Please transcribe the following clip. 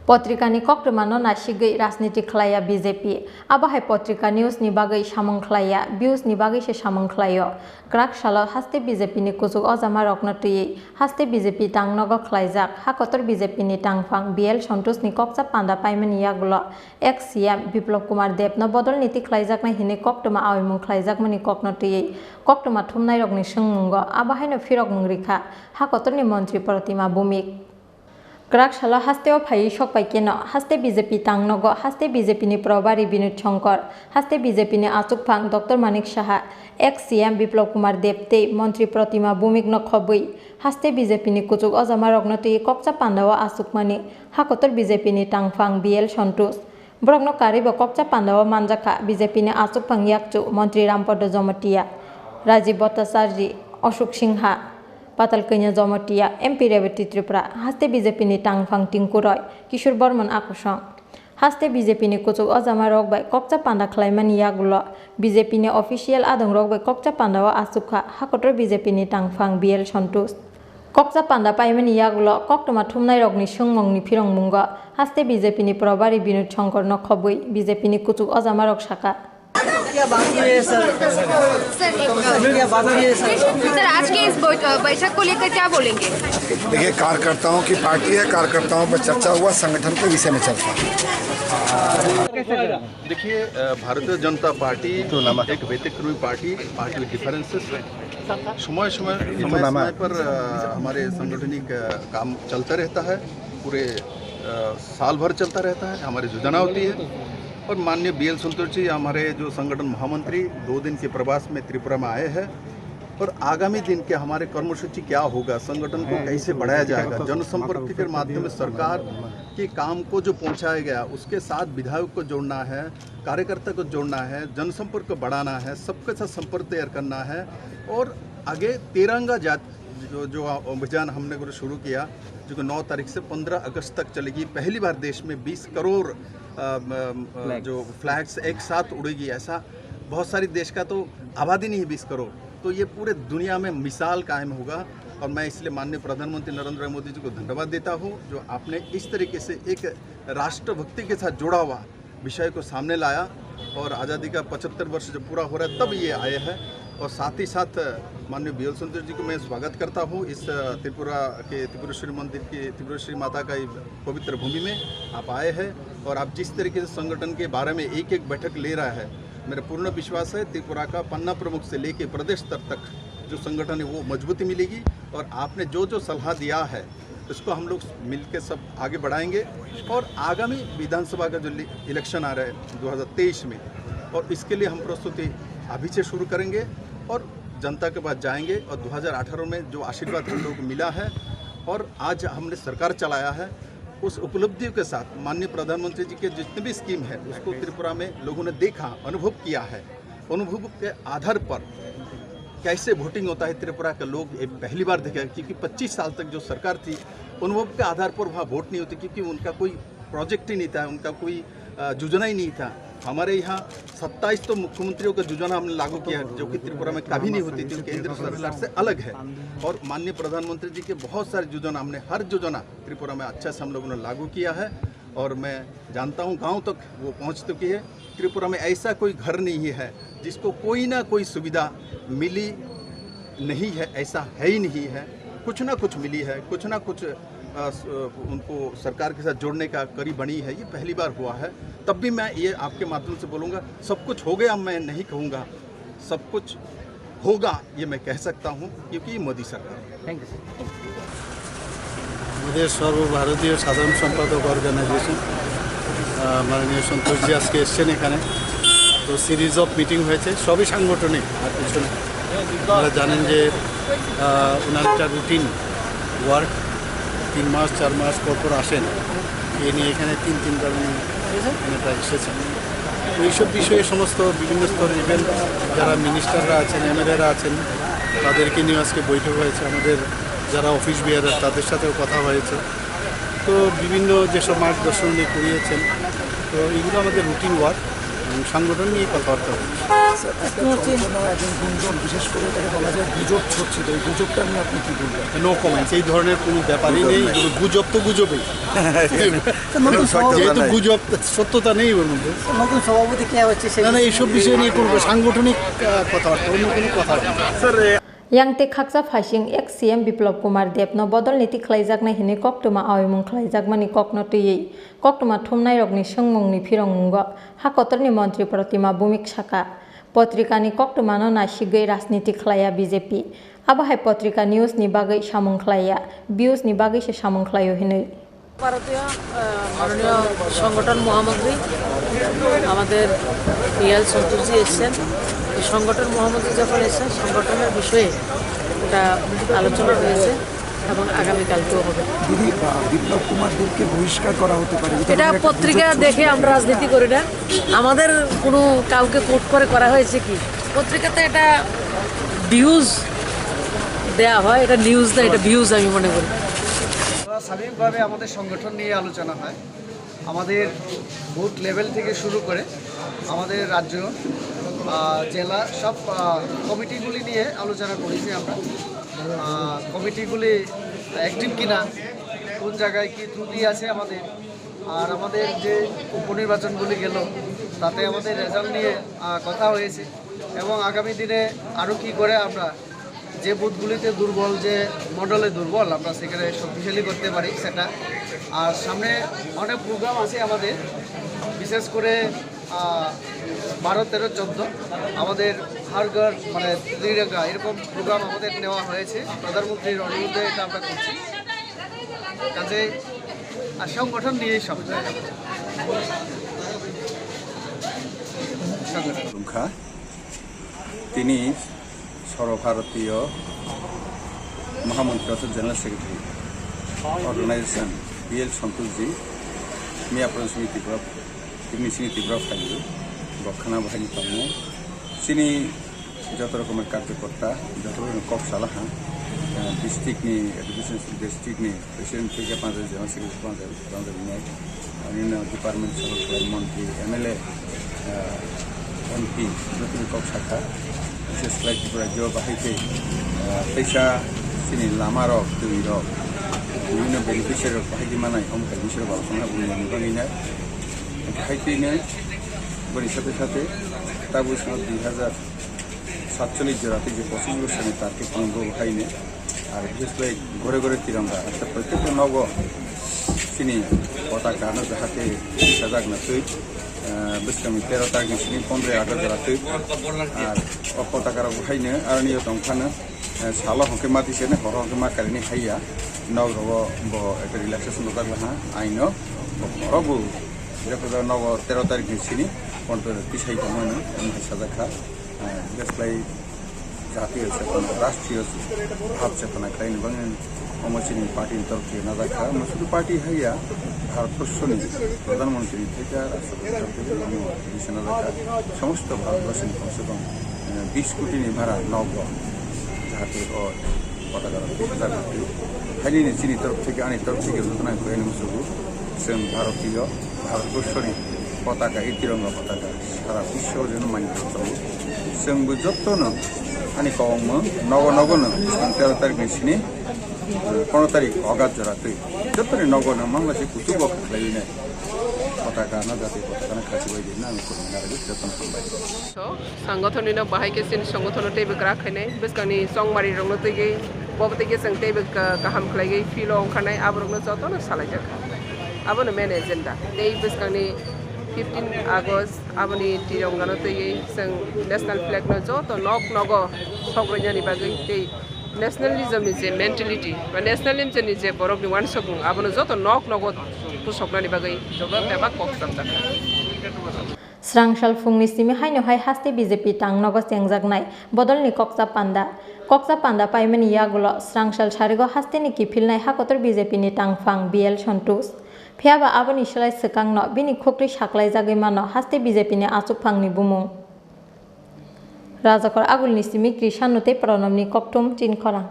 पत्रिकानि कक्टमानो नासिगै राजनीति खलाया बीजेपी आबाहाय पत्रिका न्यूज़नि बागै सामं खलाया व्यूज़नि बागैसो सामं खलायो ग्राक सालो हास्ते बीजेपीनि कुजुग अजामा रकनटुयै हास्ते बीजेपी तांनगो खलायजाक हाकतर बीजेपीनि तांफां बीएल सन्तोषनि कक्सा पान्दा पाइमानि यागुलो एक्स सीएम बिप्लब कुमार देबनो बदल नीति खलायजाकनाय हिनै कक्टमा आविमुं खलायजाकमानि कक्नटुयै कक्टमा थुमनाय रकनि सोंमुंगो आबाहायनो फिरक मुंग्रिखा हाकतरनि मंत्री प्रतिमा भूमिक ग्राक सालो हास्तेओ फायै सकपाइकेनो हास्ते बीजेपी तांनगो हास्ते बीजेपीनि प्रभारी विनोद शंकर हास्ते बीजेपीनि आचुकफां doctor Manik Saha ex CM Biplab Kumar देबते मंत्री प्रतिमा भूमिक न खबै हास्ते बीजेपीनि कुचुक अजामा रगनटुयै कक्सा पान्दाओ आचुकमानि हाकतर बीजेपीनि तांफां बीएल सन्तोष ब्रग्न कारिबो कक्सा पान्दाओ मानजाखा बीजेपीनि आचुकफां याकचु मंत्री रामपद जमटिया राजीव भट्टाचार्य अशोक सिंहा पाताल कैन्या जमटिया एमपी रेवती त्रिपुरा हास्ते बीजेपीनि तांफां टिंकु रय किशोर बर्मन आकुसं हास्ते बीजेपीनि कुचुक अजामा रगबाय कक्सा पान्दा खलायमानि यागुलो बीजेपीनि अफिसियेल आदं रगबाय कक्सा पान्दाओ आचुखा हाकतर बीजेपीनि तांफां बीएल सन्तोष कक्सा पान्दा पाइमानि यागुलो कक्टमा थुमनाय रगनि सोंमंनि फिरंमुंगो हास्ते बीजेपीनि प्रभारी विनोद शंकर न खबै बीजेपीनि कुचुक अजामा रग शाखा क्या बाकी है सर? क्या बाकी है सर आज के इस बैठक को लेकर क्या बोलेंगे? देखिए, कार्यकर्ताओं की पार्टी है, कार्यकर्ताओं पर चर्चा हुआ, संगठन के विषय में चर्चा। देखिए, भारतीय जनता पार्टी एक व्यतिक्रमी पार्टी विद डिफरेंसेस समय समय पर हमारे सांगठनिक काम चलता रहता है, पूरे साल भर चलता रहता है, हमारी योजना होती है। और माननीय बीएल संतोष जी हमारे जो संगठन महामंत्री 2 दिन के प्रवास में त्रिपुरा में आए हैं और आगामी दिन के हमारे कर्मसूची क्या होगा, संगठन को कैसे बढ़ाया जाएगा, जनसंपर्क के माध्यम में सरकार के काम को जो पहुंचाया गया उसके साथ विधायक को जोड़ना है, कार्यकर्ता को जोड़ना है, जनसंपर्क को बढ़ाना है, सबके साथ संपर्क तैयार करना है और आगे तिरंगा जो अभियान हमने शुरू किया जो 9 तारीख से 15 अगस्त तक चलेगी। पहली बार देश में 20 करोड़ जो फ्लैग्स एक साथ उड़ेगी, ऐसा बहुत सारी देश का तो आबादी नहीं है 20 करोड़, तो ये पूरे दुनिया में मिसाल कायम होगा। और मैं इसलिए माननीय प्रधानमंत्री नरेंद्र मोदी जी को धन्यवाद देता हूँ जो आपने इस तरीके से एक राष्ट्रभक्ति के साथ जुड़ा हुआ विषय को सामने लाया और आज़ादी का 75 वर्ष जब पूरा हो रहा है तब ये आए हैं। और साथ ही साथ माननीय बीएल संतोष जी को मैं स्वागत करता हूँ इस त्रिपुरा के त्रिपुरेश्वरी मंदिर की त्रिपुरेश्वरी माता का पवित्र भूमि में आप आए हैं और आप जिस तरीके से संगठन के बारे में एक बैठक ले रहा है, मेरा पूर्ण विश्वास है त्रिपुरा का पन्ना प्रमुख से लेके प्रदेश स्तर तक जो संगठन है वो मजबूती मिलेगी। और आपने जो सलाह दिया है उसको हम लोग मिलकर सब आगे बढ़ाएंगे। और आगामी विधानसभा का जो इलेक्शन आ रहा है 2023 में, और इसके लिए हम प्रस्तुति अभी से शुरू करेंगे और जनता के पास जाएंगे। और 2018 में जो आशीर्वाद हम लोगों को मिला है और आज हमने सरकार चलाया है, उस उपलब्धियों के साथ माननीय प्रधानमंत्री जी के जितने भी स्कीम है उसको त्रिपुरा में लोगों ने देखा, अनुभव किया है। अनुभव के आधार पर कैसे वोटिंग होता है त्रिपुरा के लोग पहली बार देखा, क्योंकि 25 साल तक जो सरकार थी अनुभव के आधार पर वहाँ वोट नहीं होती, क्योंकि उनका कोई प्रोजेक्ट ही नहीं था, उनका कोई योजना ही नहीं था। हमारे यहाँ 27 तो मुख्यमंत्रियों का योजना हमने लागू किया जो कि त्रिपुरा में कभी नहीं होती थी, केंद्र सरकार से अलग है। और माननीय प्रधानमंत्री जी के बहुत सारे योजना हमने हर योजना त्रिपुरा में अच्छा से हम लोगों ने लागू किया है और मैं जानता हूँ गांव तक वो पहुँच चुकी है। त्रिपुरा में ऐसा कोई घर नहीं है जिसको कोई ना कोई सुविधा मिली नहीं है, ऐसा है ही नहीं है। कुछ ना कुछ मिली है, कुछ ना कुछ उनको सरकार के साथ जोड़ने का कड़ी बनी है, ये पहली बार हुआ है। तब भी मैं ये आपके माध्यम से बोलूँगा, सब कुछ हो गया मैं नहीं कहूँगा, सब कुछ होगा ये मैं कह सकता हूँ, क्योंकि ये मोदी सरकार। Thank you sir. আমাদের সর্বভারতীয় সাধারণ সম্পাদক অর্গানাইজেশন মাননীয় সন্তোষজি আজকে এসছেন এখানে, তো সিরিজ অফ মিটিং হয়েছে, সবই সাংগঠনিক আর কিছু না। আপনারা জানেন যে ওনার একটা রুটিন ওয়ার্ক 3 মাস 4 মাস পর আসেন, এ নিয়ে এখানে 3-3বার এখানে প্রায় এসেছেন। তো এইসব বিষয়ে সমস্ত বিভিন্ন স্তরের ইভেন যারা মিনিস্টাররা আছেন, এমএলএরা আছেন, তাদেরকে নিয়ে আজকে বৈঠক হয়েছে। আমাদের যারা অফিস বিয়ারার তাদের সাথেও কথা হয়েছে। তো বিভিন্ন যেসব মার্গদর্শন নিয়ে করিয়েছেন, তো এগুলো আমাদের রুটিন ওয়ার্ক। এবং সাংগঠন নিয়ে কথাবার্তা বলছি। একজন গুঞ্জন বিশেষ করে এটাকে বলা যায় গুজব ছড়ছিল, এই গুজবটা নিয়ে আপনি কি বলবেন? নো কমেন্টস, এই ধরনের কোনো ব্যাপারই নেই। গুজব তো গুজবই, যেহেতু গুজব সত্যতা নেই ওর মধ্যে। নতুন সভাপতি কে হচ্ছে না না, এইসব বিষয় নিয়ে কোনো সাংগঠনিক কথাবার্তা, অন্য কোনো কথা sir. Yang te khaksa phasing ek CM Biplab Kumar Deb no bodol niti khlaijak na hini koktuma awimung khlaijak mani kokno tui koktuma thumnai rokni sungmung ni phirongmungo hakotorni mantri Pratima Bhumik Saka potrika ni koktuma no nasigei rajniti khlaya BJP abahai potrika news ni bagai samung khlaya views ni bagai se samung khlayo hinoi ভারতীয় মাননীয় সংগঠন মহামন্ত্রী আমাদের PL Santoshji এসেছেন। এই সংগঠন মহামন্ত্রী যখন এসেছেন সংগঠনের বিষয়ে এটা আলোচনা হয়েছে এবং আগামীকালকেও হবে। বিপ্লব কুমার দেবকে বহিষ্কার করা হতে পারে, এটা পত্রিকা দেখে আমরা রাজনীতি করি না, আমাদের কোনো কাউকে কোট করে করা হয়েছে কি? পত্রিকাতে এটা ভিউজ দেয়া হয়, এটা নিউজ না, এটা ভিউজ আমি মনে করি। স্বাভাবিকভাবে আমাদের সংগঠন নিয়ে আলোচনা হয়, আমাদের বুথ লেভেল থেকে শুরু করে আমাদের রাজ্য জেলা সব কমিটিগুলি নিয়ে আলোচনা করেছি আমরা। কমিটিগুলি অ্যাক্টিভ কিনা, কোন জায়গায় কী ত্রুটি আছে আমাদের, আর আমাদের যে উপনির্বাচনগুলি গেল তাতে আমাদের রেজাল্ট নিয়ে কথা হয়েছে এবং আগামী দিনে আরও কী করে আমরা যে বুথগুলিতে দুর্বল, যে মণ্ডলে দুর্বল, আমরা সেখানে শক্তিশালী করতে পারি সেটা। আর সামনে অনেক প্রোগ্রাম আছে আমাদের, বিশেষ করে 12, 13, 14 আমাদের হার ঘর মানে ত্রিরঙ্গা এরকম প্রোগ্রাম আমাদের নেওয়া হয়েছে। প্রধানমন্ত্রীর অনুরোধে এটা আমরা করছি, কাজে আর সংগঠন নিয়েই সব জায়গায় তিনি সর্বভারতীয় মহামন্ত্রী অর্থাৎ general secretary organisation BL Santoshji মিয়া প্রদেশনি ত্রিপুরা টিকনিসিনি ত্রিপুরা ফাইল গক্ষানা বাহিনী পালন চিনি যত রকমের কার্যকর্তা যত রকমের কক সালাহা ডিস্ট্রিক্টনি এডুকেশন ডিস্ট্রিক্টনি প্রেসিডেন্ট থেকে 5 জেনারেল সেক্রেটারি 5 বিনায় অন্যান্য ডিপার্টমেন্ট সরকার মন্ত্রী এমএলএ এমপি যত কক শাখা বিশেষ করে রাজ্য বাহিতে পয়সা চিনি লামা রক দুই রক বিভিন্ন বেনিফিশিয়ারি বাহিদি মানায় অমুক বিষয়ে আলোচনা বুঝিনা হাইতেইনে বলি সাথে সাথে তাবু সাল 2047 জোড়াতে যে 25 সালে তারকে পঙ্গ হাইনে আর বিশেষ করে ঘরে ঘরে তিরঙ্গা অর্থাৎ প্রত্যেকটা নব চিনি পতাকা না যাহাতে সাজাগ না তুই বিস্কামি 13 তারিখ চিনি 15 আগস্ট জোড়াতে আর পতাকার হাইনে আর নিয়ে দংখানো সালা হকে মাতিছেনে হর হকে মা কারিনি হাইয়া নব ব একটা রিল্যাক্সেশন দরকার আইন হরবু যেটা নব 13 তারিখ চিনি 15 পিছাই কমানো সাজাখা দেশলাই জাতীয় চেতনা রাষ্ট্রীয় ভাব চেতনা খাই এবং অমচিনি পার্টির তরফ থেকে না দেখা শুধু পার্টি হাইয়া ভারতবর্ষনি প্রধানমন্ত্রী থেকে রাষ্ট্রপতি থেকে না দেখা সমস্ত ভারতবর্ষের কমসে কম 20 কোটি ভাড়া নব যাতে পতাকা হাইনি চিনি তরফ থেকে আনি তরফ থেকে ঘোষণা করে মুসুগু जों भारतीय भारतबर्षनि पताका এই तिरंगा पताका सारा विश्व जन मानित जायो जोंबो जत्तनो आनि कवंग नग नगनो 13 तारिख सिनि 15 तारिख अगास्ट जरातै जत्तनि नगनो मांगलासे कुतुब खालायने पताका ना जाते पताका ना खासि बायदि ना कोनारे जत्तन खालाय संगठननि बाहायके सिन संगठनते बेग्राखैने बेसकानि संगमारि रंगतैगे बबतैगे जोंते गाहाम खालायगै फिलो ओंखारनाय आबरनो जत्तनो सालायजाक abon main agenda dei beskani 15 August aboni tirongano tei seng national flag no jo to nok nogo sogranya ni bagai dei nationalism ni je mentality ba nationalism ni je borok ni wan sokung abono jo to nok nogo pusokna ni bagai joga beba kok samta Srangshal fungni simi haino hai haste BJP tang nogo sengjaknai bodolni koksa panda paimani yagulo Srangshal sarigo haste ni kifilnai hakotor BJP ni tangfang BL Santosh Phiaba aboni selai sekangno bini khokri saklai jagoi mano haste BJP ni achukphangni bumung Rajakor agulni simi Krishanute Pranamni koktum tin khorang